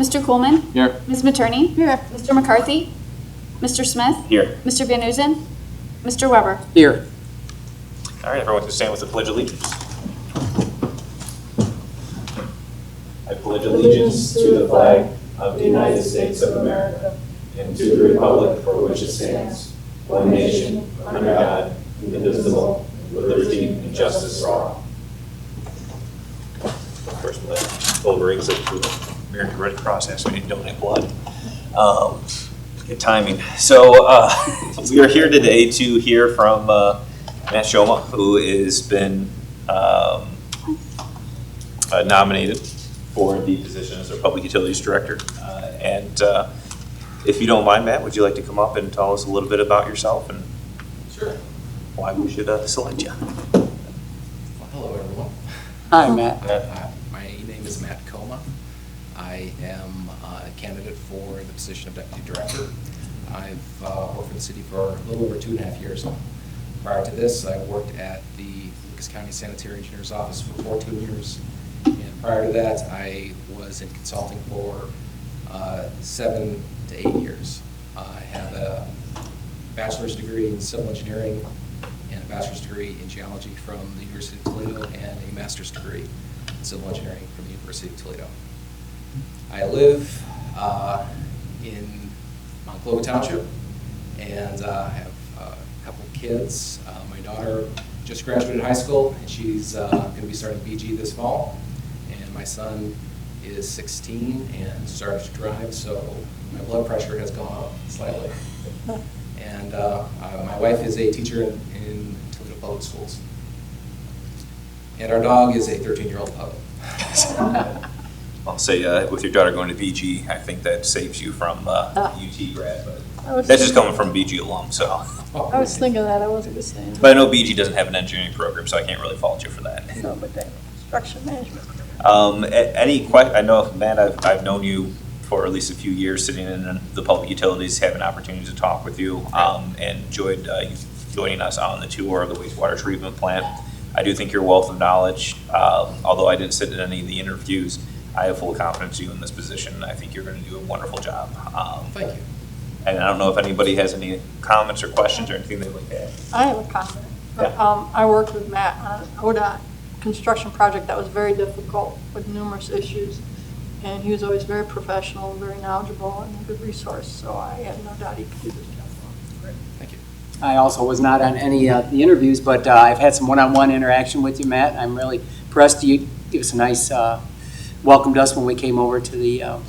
Mr. Coleman? Here. Ms. Materney? Here. Mr. McCarthy? Mr. Smith? Here. Mr. Van Oozen? Mr. Weber? Here. All right, everyone can stand with the Pledge of Allegiance. I pledge allegiance to the flag of the United States of America and to the republic for which it stands, one nation, under God, indivisible, with liberty and justice for all. First, Bill brings it to the American Red Cross, asks me to donate blood. Good timing. So we are here today to hear from Matt Shoma, who has been nominated for the position as our Public Utilities Director. And if you don't mind, Matt, would you like to come up and tell us a little bit about yourself and Sure. why we should select you? Well, hello, everyone. Hi, Matt. My name is Matt Coma. I am a candidate for the position of Deputy Director. I've worked for the city for a little over 2.5 years now. Prior to this, I worked at the Lucas County Sanitary Engineer's Office for 14 years. And prior to that, I was in consulting for 7 to 8 years. I have a bachelor's degree in civil engineering and a bachelor's degree in geology from the University of Toledo and a master's degree in civil engineering from the University of Toledo. I live in Monclova Township and have a couple of kids. My daughter just graduated high school and she's going to be starting BG this fall. And my son is 16 and started to drive, so my blood pressure has gone up slightly. And my wife is a teacher in Toledo Public Schools. And our dog is a 13-year-old puppy. I'll say with your daughter going to BG, I think that saves you from UT grad, but that's just coming from BG alum, so. I was thinking that, I wasn't just saying. But I know BG doesn't have an engineering program, so I can't really fault you for that. No, but that construction management. I know, Matt, I've known you for at least a few years, sitting in the public utilities, having an opportunity to talk with you, and enjoyed you joining us on the tour of the wastewater treatment plant. I do think you're a wealth of knowledge. Although I didn't sit in any of the interviews, I have full confidence in you in this position. I think you're going to do a wonderful job. Thank you. And I don't know if anybody has any comments or questions or anything they'd like to add. I have a comment. Yeah. I worked with Matt on an ODOT construction project that was very difficult with numerous issues. And he was always very professional, very knowledgeable, and a good resource. So I have no doubt he could do this job well. Great. Thank you. I also was not on any of the interviews, but I've had some one-on-one interaction with you, Matt. I'm really impressed. You gave us a nice, welcomed us when we came over to the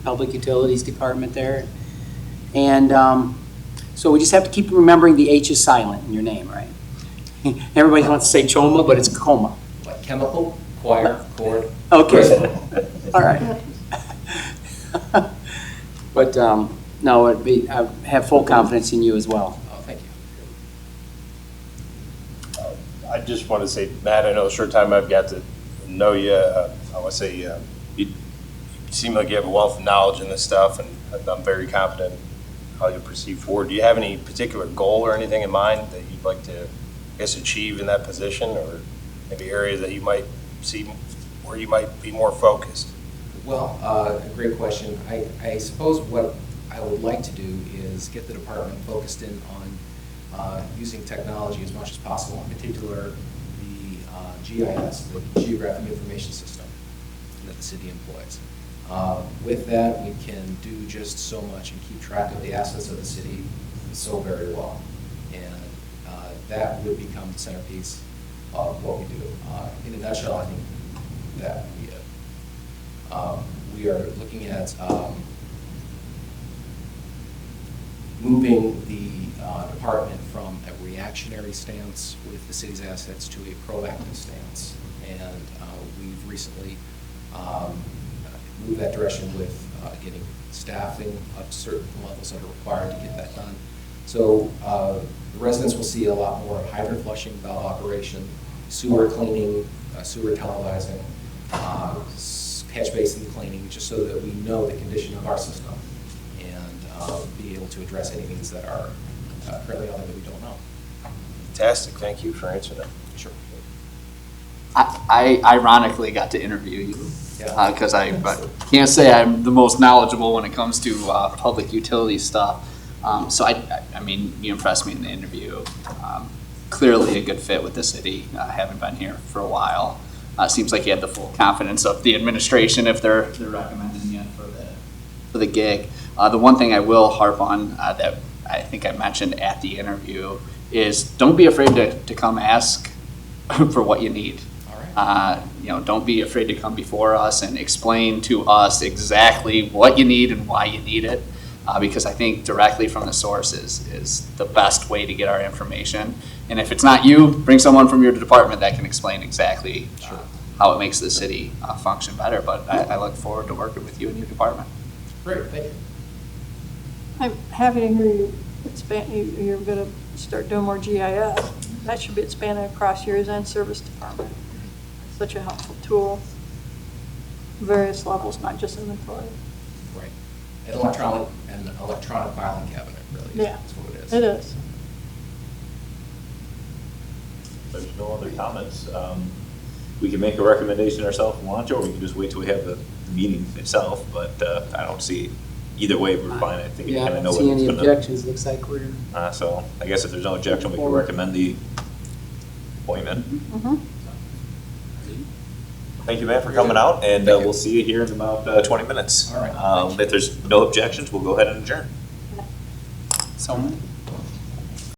Public Utilities Department there. And so we just have to keep remembering the H is silent in your name, right? Everybody wants to say Choma, but it's Coma. Like chemical, choir, chord. Okay. All right. But no, I have full confidence in you as well. Oh, thank you. I just want to say, Matt, I know the short time I've got to know you, I want to say you seem like you have a wealth of knowledge in this stuff, and I'm very confident in how you proceed forward. Do you have any particular goal or anything in mind that you'd like to, I guess, achieve in that position, or maybe areas that you might see where you might be more focused? Well, a great question. I suppose what I would like to do is get the department focused in on using technology as much as possible, in particular the GIS, the Geographic Information System that the city employs. With that, we can do just so much and keep track of the assets of the city so very well. And that would become the centerpiece of what we do. In a nutshell, I think that would be it. We are looking at moving the department from a reactionary stance with the city's assets to a proactive stance. And we've recently moved that direction with getting staffing up to certain levels that are required to get that done. So the residents will see a lot more hydrant flushing, valve operation, sewer cleaning, sewer televising, catch basin cleaning, just so that we know the condition of our system and be able to address any needs that are currently out there that we don't know. Fantastic. Thank you for answering that. Sure. I ironically got to interview you Yeah. because I can't say I'm the most knowledgeable when it comes to public utility stuff. So I mean, you impressed me in the interview. Clearly a good fit with the city, having been here for a while. Seems like you had the full confidence of the administration if they're recommending you for the gig. The one thing I will harp on that I think I mentioned at the interview is don't be afraid to come ask for what you need. All right. You know, don't be afraid to come before us and explain to us exactly what you need and why you need it. Because I think directly from the source is the best way to get our information. And if it's not you, bring someone from your department that can explain exactly how it makes the city function better. But I look forward to working with you and your department. Great, thank you. I'm happy to hear you expand, you're gonna start doing more GIS. That should be expanded across yours and service department. Such a helpful tool, various levels, not just inventory. Right. An electronic filing cabinet, really, Yeah, is what it is. it is. If there's no other comments, we can make a recommendation ourselves if we want to, or we can just wait till we have the meeting itself, but I don't see, either way, we're fine. I think we Yeah, I kind of know don't what see it's any gonna. objections, looks like we're. So I guess if there's no objection, we can recommend the appointment. Mhm. Thank you, Matt, for coming out, and we'll see you here in about 20 minutes. All right. If there's no objections, we'll go ahead and adjourn. So